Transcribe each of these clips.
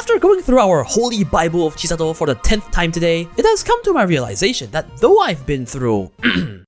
After going through our holy Bible of Chisato for the 10th time today, it has come to my realization that though I've been through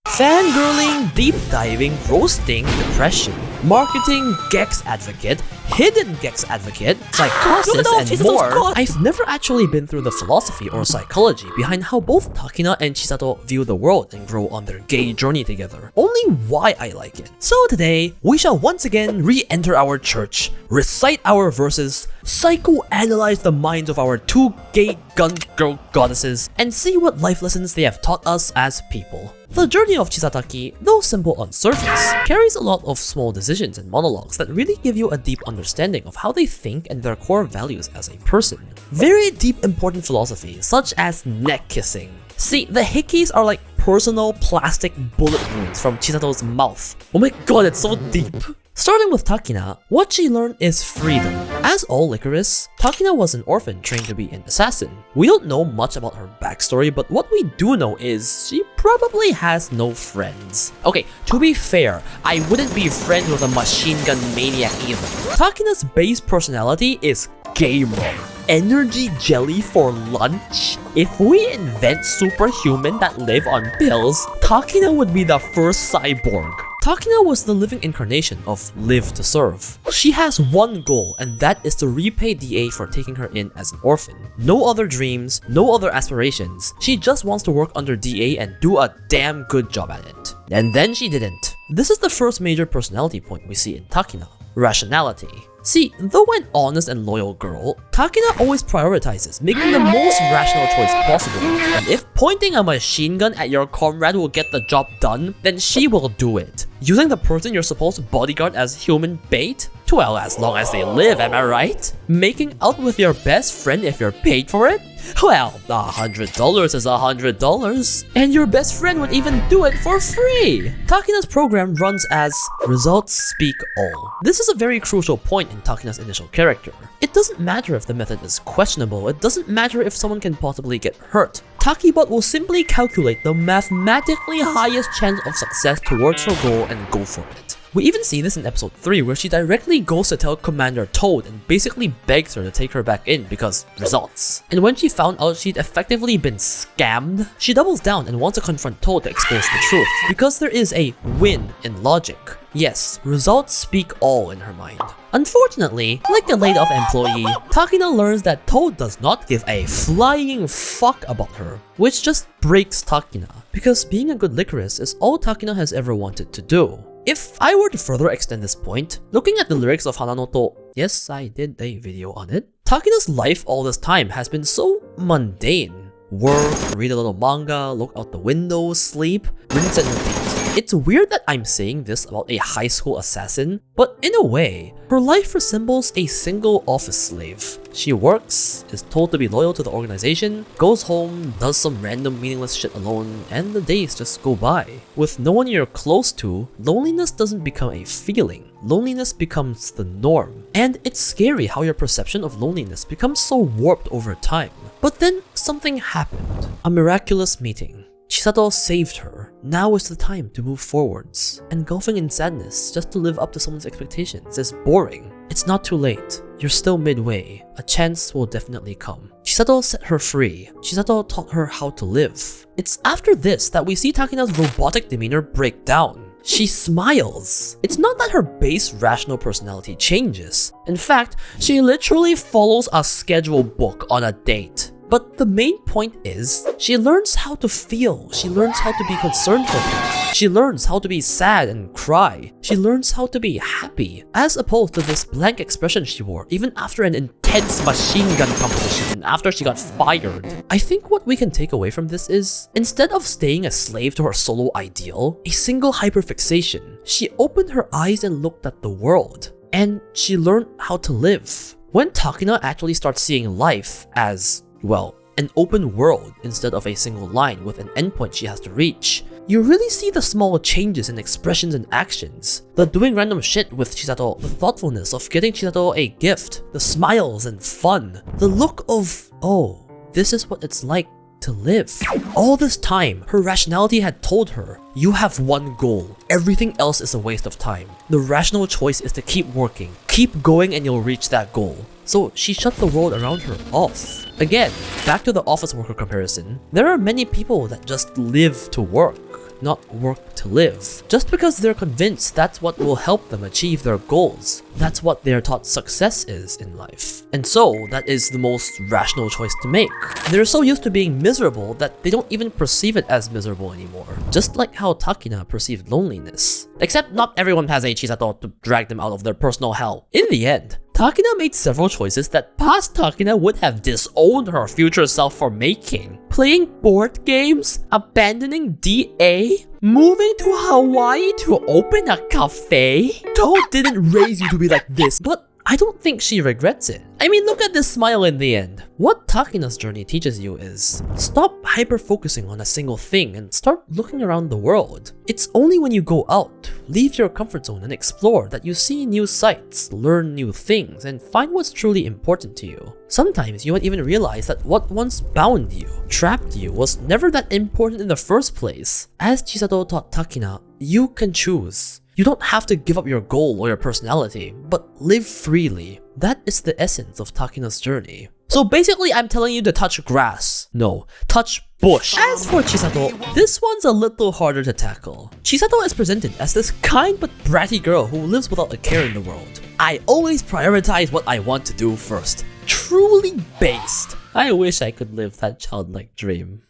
fangirling, deep diving, roasting, depression, marketing, Gex advocate, hidden Gex advocate, psychosis, and more, I've never actually been through the philosophy or psychology behind how both Takina and Chisato view the world and grow on their gay journey together. Only why I like it. So today, we shall once again re-enter our church, recite our verses, psychoanalyze the minds of our two gay gun girl goddesses, and see what life lessons they have taught us as people. The journey of Chisataki, though simple on surface, carries a lot of small decisions and monologues that really give you a deep understanding of how they think and their core values as a person. Very deep important philosophy, such as neck kissing. See, the hickeys are like personal plastic bullet wounds from Chisato's mouth. Oh my god, it's so deep. Starting with Takina, what she learned is freedom. As all Lycoris, Takina was an orphan trained to be an assassin. We don't know much about her backstory, but what we do know is she probably has no friends. Okay, to be fair, I wouldn't be friends with a machine gun maniac either. Takina's base personality is gamer. Energy jelly for lunch? If we invent superhuman that live on pills, Takina would be the first cyborg. Takina was the living incarnation of live to serve. She has one goal, and that is to repay DA for taking her in as an orphan. No other dreams, no other aspirations. She just wants to work under DA and do a damn good job at it. And then she didn't. This is the first major personality point we see in Takina. Rationality. See, though an honest and loyal girl, Takina always prioritizes making the most rational choice possible. And if pointing a machine gun at your comrade will get the job done, then she will do it. Using the person you're supposed to bodyguard as human bait? Well, as long as they live, am I right? Making out with your best friend if you're paid for it? Well, $100 is $100, and your best friend would even do it for free! Takina's program runs as results speak all. This is a very crucial point in Takina's initial character. It doesn't matter if the method is questionable, it doesn't matter if someone can possibly get hurt. Takibot will simply calculate the mathematically highest chance of success towards her goal and go for it. We even see this in episode 3 where she directly goes to tell Commander Toad and basically begs her to take her back in because results. And when she found out she'd effectively been scammed, she doubles down and wants to confront Toad to expose the truth because there is a win in logic. Yes, results speak all in her mind. Unfortunately, like the laid-off employee, Takina learns that Toad does not give a flying fuck about her, which just breaks Takina, because being a good Lycoris is all Takina has ever wanted to do. If I were to further extend this point, looking at the lyrics of Hananoto, yes, I did a video on it, Takina's life all this time has been so mundane. Work, read a little manga, look out the window, sleep, rinse and repeat. It's weird that I'm saying this about a high school assassin, but in a way, her life resembles a single office slave. She works, is told to be loyal to the organization, goes home, does some random meaningless shit alone, and the days just go by. With no one you're close to, loneliness doesn't become a feeling. Loneliness becomes the norm. And it's scary how your perception of loneliness becomes so warped over time. But then something happened. A miraculous meeting. Chisato saved her. Now is the time to move forwards. Engulfing in sadness just to live up to someone's expectations is boring. It's not too late. You're still midway. A chance will definitely come. Chisato set her free. Chisato taught her how to live. It's after this that we see Takina's robotic demeanor break down. She smiles. It's not that her base rational personality changes. In fact, she literally follows a schedule book on a date. But the main point is, she learns how to feel. She learns how to be concerned for people. She learns how to be sad and cry. She learns how to be happy, as opposed to this blank expression she wore even after an intense machine gun competition and after she got fired. I think what we can take away from this is, instead of staying a slave to her solo ideal, a single hyperfixation, she opened her eyes and looked at the world. And she learned how to live. When Takina actually starts seeing life as, well, an open world instead of a single line with an endpoint she has to reach, you really see the small changes in expressions and actions. The doing random shit with Chisato, the thoughtfulness of getting Chisato a gift, the smiles and fun, the look of, oh, this is what it's like to live. All this time, her rationality had told her, you have one goal. Everything else is a waste of time. The rational choice is to keep working. Keep going and you'll reach that goal. So she shut the world around her off. Again, back to the office worker comparison, there are many people that just live to work, not work to live. Just because they're convinced that's what will help them achieve their goals. That's what they're taught success is in life. And so, that is the most rational choice to make. They're so used to being miserable that they don't even perceive it as miserable anymore. Just like how Takina perceived loneliness. Except not everyone has a chisato to drag them out of their personal hell. In the end, Takina made several choices that past Takina would have disowned her future self for making. Playing board games, abandoning DA, moving to Hawaii to open a cafe. Toad didn't raise you to be like this, but I don't think she regrets it. I mean, look at this smile in the end. What Takina's journey teaches you is, stop hyper-focusing on a single thing and start looking around the world. It's only when you go out, leave your comfort zone and explore that you see new sights, learn new things, and find what's truly important to you. Sometimes you might even realize that what once bound you, trapped you, was never that important in the first place. As Chisato taught Takina, you can choose. You don't have to give up your goal or your personality, but live freely. That is the essence of Takina's journey. So basically, I'm telling you to touch grass. No, touch bush. As for Chisato, this one's a little harder to tackle. Chisato is presented as this kind but bratty girl who lives without a care in the world. I always prioritize what I want to do first. Truly based. I wish I could live that childlike dream.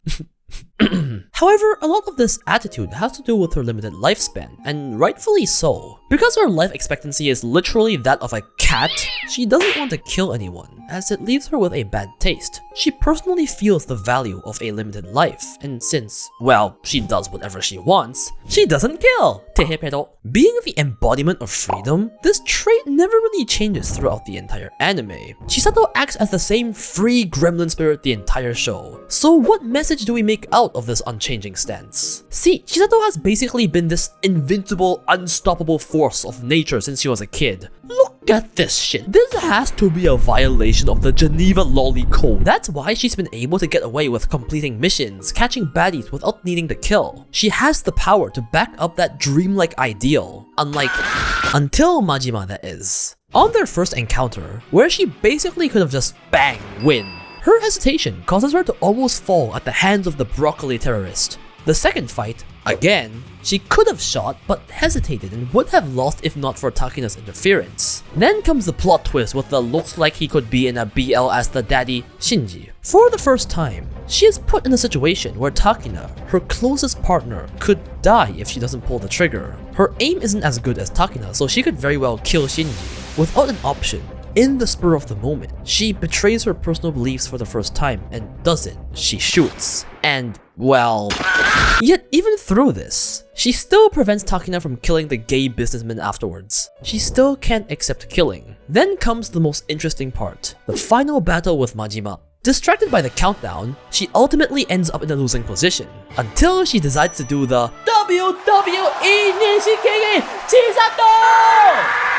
However, a lot of this attitude has to do with her limited lifespan, and rightfully so. Because her life expectancy is literally that of a cat, she doesn't want to kill anyone, as it leaves her with a bad taste. She personally feels the value of a limited life, and since, well, she does whatever she wants, she doesn't kill! Pero, being the embodiment of freedom, this trait never really changes throughout the entire anime. Chisato acts as the same free gremlin spirit the entire show. So what message do we make out of this unchanging stance? See, Chisato has basically been this invincible, unstoppable force of nature since she was a kid. Look at this shit. This has to be a violation of the Geneva Lolly Code. That's why she's been able to get away with completing missions, catching baddies without needing to kill. She has the power to back up that dreamlike ideal. Until Majima, that is. On their first encounter, where she basically could have just bang, win, her hesitation causes her to almost fall at the hands of the broccoli terrorist. The second fight, again, she could have shot but hesitated and would have lost if not for Takina's interference. Then comes the plot twist with the looks like he could be in a BL as the daddy, Shinji. For the first time, she is put in a situation where Takina, her closest partner, could die if she doesn't pull the trigger. Her aim isn't as good as Takina, so she could very well kill Shinji without an option. In the spur of the moment, she betrays her personal beliefs for the first time and does it. She shoots. And, well... Yet even through this, she still prevents Takina from killing the gay businessman afterwards. She still can't accept killing. Then comes the most interesting part, the final battle with Majima. Distracted by the countdown, she ultimately ends up in a losing position, until she decides to do the WWE Nishikigi Chisato!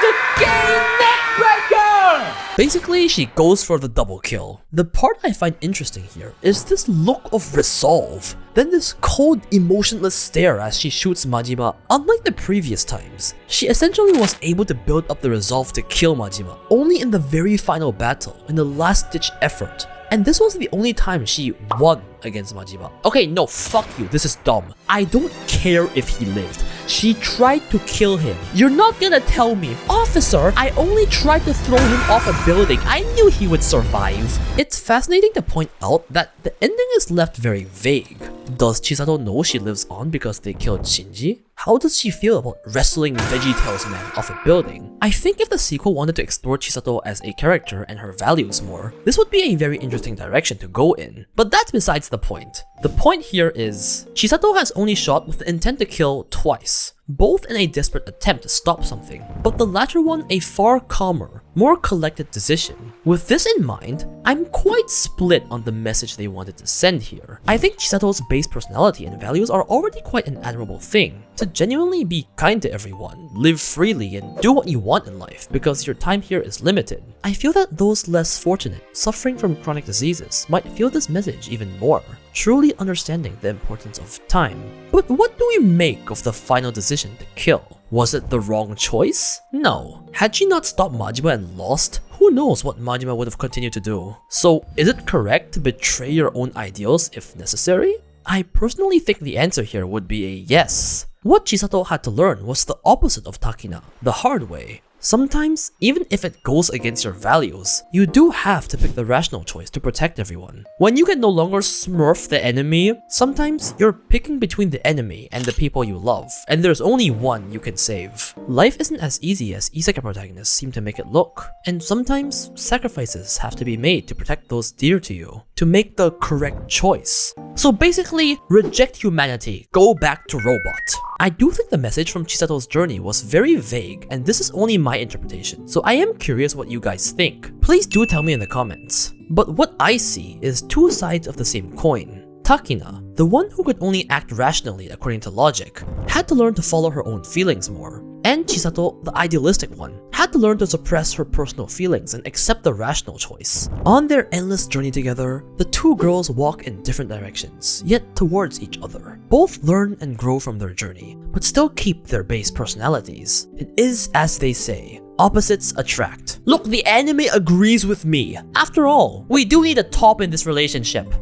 The gay neckbreaker! Basically, she goes for the double kill. The part I find interesting here is this look of resolve, then this cold, emotionless stare as she shoots Majima. Unlike the previous times, she essentially was able to build up the resolve to kill Majima only in the very final battle, in the last-ditch effort. And this was the only time she won against Majima. Okay, no, fuck you, this is dumb. I don't care if he lived. She tried to kill him. You're not gonna tell me, officer, I only tried to throw him off a building. I knew he would survive. It's fascinating to point out that the ending is left very vague. Does Chisato know she lives on because they killed Shinji? How does she feel about wrestling VeggieTales Man off a building? I think if the sequel wanted to explore Chisato as a character and her values more, this would be a very interesting direction to go in. But that's besides the point. The point here is, Chisato has only shot with the intent to kill twice, both in a desperate attempt to stop something, but the latter one a far calmer, more collected decision. With this in mind, I'm quite split on the message they wanted to send here. I think Chisato's base personality and values are already quite an admirable thing. To genuinely be kind to everyone, live freely, and do what you want in life because your time here is limited. I feel that those less fortunate, suffering from chronic diseases, might feel this message even more, truly understanding the importance of time. But what do we make of the final decision to kill? Was it the wrong choice? No. Had she not stopped Majima and lost, who knows what Majima would have continued to do. So, is it correct to betray your own ideals if necessary? I personally think the answer here would be a yes. What Chisato had to learn was the opposite of takina, the hard way. Sometimes, even if it goes against your values, you do have to pick the rational choice to protect everyone. When you can no longer smurf the enemy, sometimes you're picking between the enemy and the people you love, and there's only one you can save. Life isn't as easy as isekai protagonists seem to make it look, and sometimes sacrifices have to be made to protect those dear to you, to make the correct choice. So basically, reject humanity, go back to robot. I do think the message from Chisato's journey was very vague, and this is only my interpretation, so I am curious what you guys think. Please do tell me in the comments. But what I see is two sides of the same coin. Takina, the one who could only act rationally according to logic, had to learn to follow her own feelings more. And Chisato, the idealistic one, had to learn to suppress her personal feelings and accept the rational choice. On their endless journey together, the two girls walk in different directions, yet towards each other. Both learn and grow from their journey, but still keep their base personalities. It is as they say, opposites attract. Look, the anime agrees with me. After all, we do need a top in this relationship.